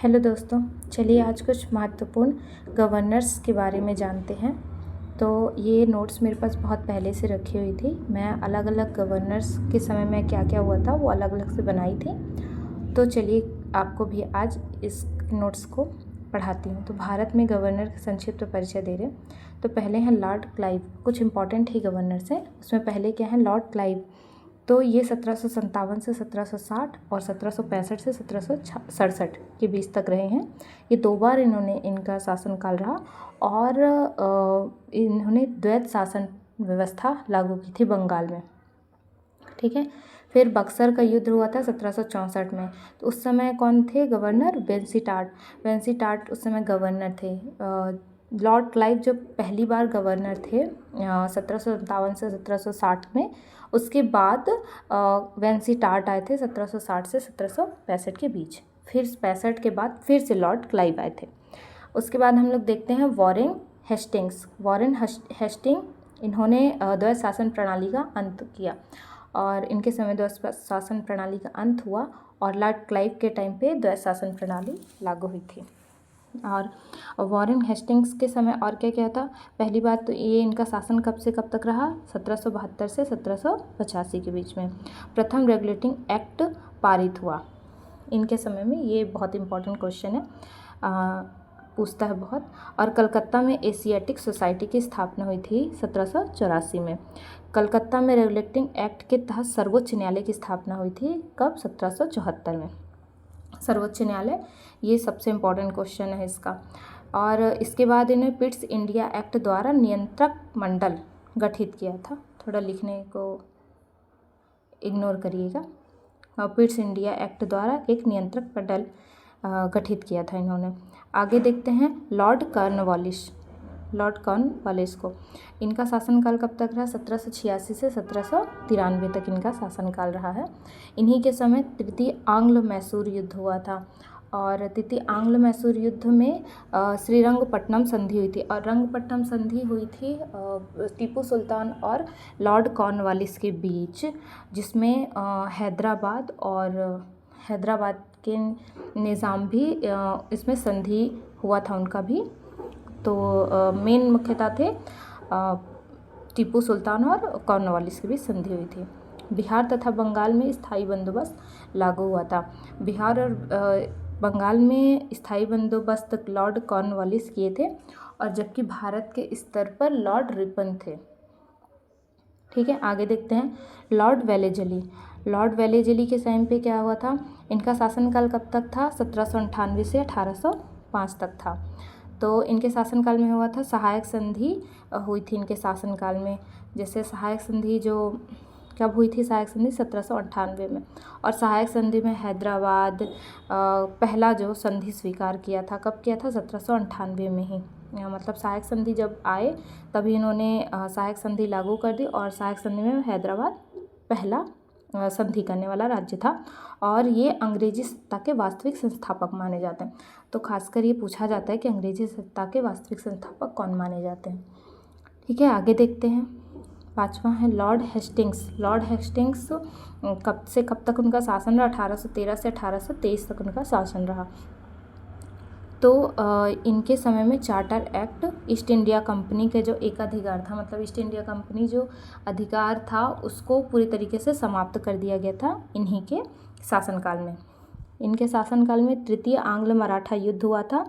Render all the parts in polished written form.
Hello दोस्तों, चलिए आज कुछ महत्वपूर्ण गवर्नर्स के बारे में जानते हैं। तो ये नोट्स मेरे पास बहुत पहले से रखी हुई थी। मैं अलग अलग गवर्नर्स के समय में क्या क्या हुआ था वो अलग अलग से बनाई थी। तो चलिए आपको भी आज इस नोट्स को पढ़ाती हूँ। तो भारत में गवर्नर का संक्षिप्त परिचय दे रहे हैं। तो पहले हैं लॉर्ड क्लाइव। कुछ इंपॉर्टेंट ही गवर्नर्स हैं। उसमें पहले क्या है, लॉर्ड क्लाइव। तो ये 1757 से 1760 और 1765 से 1767 के बीच तक रहे हैं। ये 2 बार इनका शासनकाल रहा और इन्होंने द्वैत शासन व्यवस्था लागू की थी बंगाल में। ठीक है। फिर बक्सर का युद्ध हुआ था 1764 में। तो उस समय कौन थे गवर्नर? वेंसी टाट उस समय गवर्नर थे। लॉर्ड क्लाइव जो पहली बार गवर्नर थे 1757 से 1760 में। उसके बाद वेंसी टाट आए थे 1760 से 1765 के बीच। फिर 65 के बाद फिर से लॉर्ड क्लाइव आए थे। उसके बाद हम लोग देखते हैं वॉरेन हेस्टिंग। इन्होंने द्वैत शासन प्रणाली का अंत किया और इनके समय द्वैत शासन प्रणाली का अंत हुआ और लॉर्ड क्लाइव के टाइम पे द्वैत शासन प्रणाली लागू हुई थी। और वॉरेन हेस्टिंग्स के समय और क्या क्या था? पहली बात तो ये इनका शासन कब से कब तक रहा? 1772 से 1785 के बीच में प्रथम रेगुलेटिंग एक्ट पारित हुआ इनके समय में। ये बहुत इंपॉर्टेंट क्वेश्चन है, पूछता है बहुत। और कलकत्ता में एशियाटिक सोसाइटी की स्थापना हुई थी 1784 में। कलकत्ता में रेगुलेटिंग एक्ट के तहत सर्वोच्च न्यायालय की स्थापना हुई थी कब? 1774 में। सर्वोच्च न्यायालय, ये सबसे इम्पोर्टेंट क्वेश्चन है इसका। और इसके बाद इन्हें पिट्स इंडिया एक्ट द्वारा नियंत्रक मंडल गठित किया था। थोड़ा लिखने को इग्नोर करिएगा। पिट्स इंडिया एक्ट द्वारा एक नियंत्रक मंडल गठित किया था इन्होंने। आगे देखते हैं लॉर्ड कॉर्नवालिस को। इनका शासनकाल कब तक रहा? 1786 से 1793 तक इनका शासनकाल रहा है। इन्हीं के समय तृतीय आंग्ल मैसूर युद्ध हुआ था और तृतीय आंग्ल मैसूर युद्ध में श्रीरंगपट्टनम संधि हुई थी। और रंगपट्टनम संधि हुई थी टीपू सुल्तान और लॉर्ड कॉर्नवालिस के बीच, जिसमें हैदराबाद के निज़ाम भी इसमें संधि हुआ था उनका भी। तो मेन मुख्यतः थे टीपू सुल्तान और कॉर्नवालिस के बीच संधि हुई थी। बिहार तथा बंगाल में स्थायी बंदोबस्त लागू हुआ था। बिहार और बंगाल में स्थायी बंदोबस्त लॉर्ड कॉर्नवालिस किए थे और जबकि भारत के स्तर पर लॉर्ड रिपन थे। ठीक है, आगे देखते हैं लॉर्ड वेलेजली के टाइम पे क्या हुआ था? इनका शासनकाल कब तक था? 1798 से 1805 तक था। तो इनके शासनकाल में हुआ था सहायक संधि हुई थी इनके शासनकाल में। जैसे सहायक संधि जो कब हुई थी? सहायक संधि 1798 में। और सहायक संधि में हैदराबाद पहला जो संधि स्वीकार किया था, कब किया था? 1798 में ही। मतलब सहायक संधि जब आए तभी इन्होंने सहायक संधि लागू कर दी और सहायक संधि में हैदराबाद पहला संधि करने वाला राज्य था और ये अंग्रेजी सत्ता के वास्तविक संस्थापक माने जाते हैं। तो खासकर ये पूछा जाता है कि अंग्रेजी सत्ता के वास्तविक संस्थापक कौन माने जाते हैं। ठीक है, आगे देखते हैं। 5वां है लॉर्ड हेस्टिंग्स कब से कब तक उनका शासन रहा? 1813 से 1823 तक उनका शासन रहा। तो इनके समय में charter act east India company के जो एकाधिकार था, मतलब ईस्ट इंडिया कंपनी जो अधिकार था उसको पूरी तरीके से समाप्त कर दिया गया था इन्हीं के शासनकाल में। इनके शासनकाल में तृतीय आंग्ल मराठा युद्ध हुआ था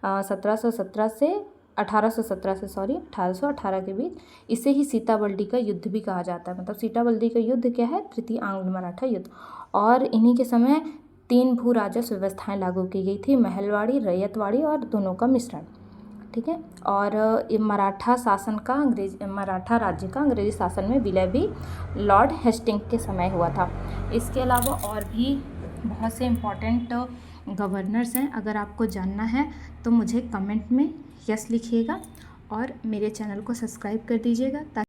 1817 से 1818 के बीच। इसे ही सीताबर्डी का युद्ध भी कहा जाता है। मतलब सीताबर्डी का युद्ध क्या है? तृतीय आंग्ल मराठा युद्ध। और इन्हीं के समय 3 भू राजस्व व्यवस्थाएं लागू की गई थी, महलवाड़ी, रैयतवाड़ी और दोनों का मिश्रण। ठीक है। और मराठा राज्य का अंग्रेजी शासन में विलय भी लॉर्ड हेस्टिंग के समय हुआ था। इसके अलावा और भी बहुत से इम्पोर्टेंट गवर्नर्स हैं। अगर आपको जानना है तो मुझे कमेंट में यस लिखिएगा और मेरे चैनल को सब्सक्राइब कर दीजिएगा ताकि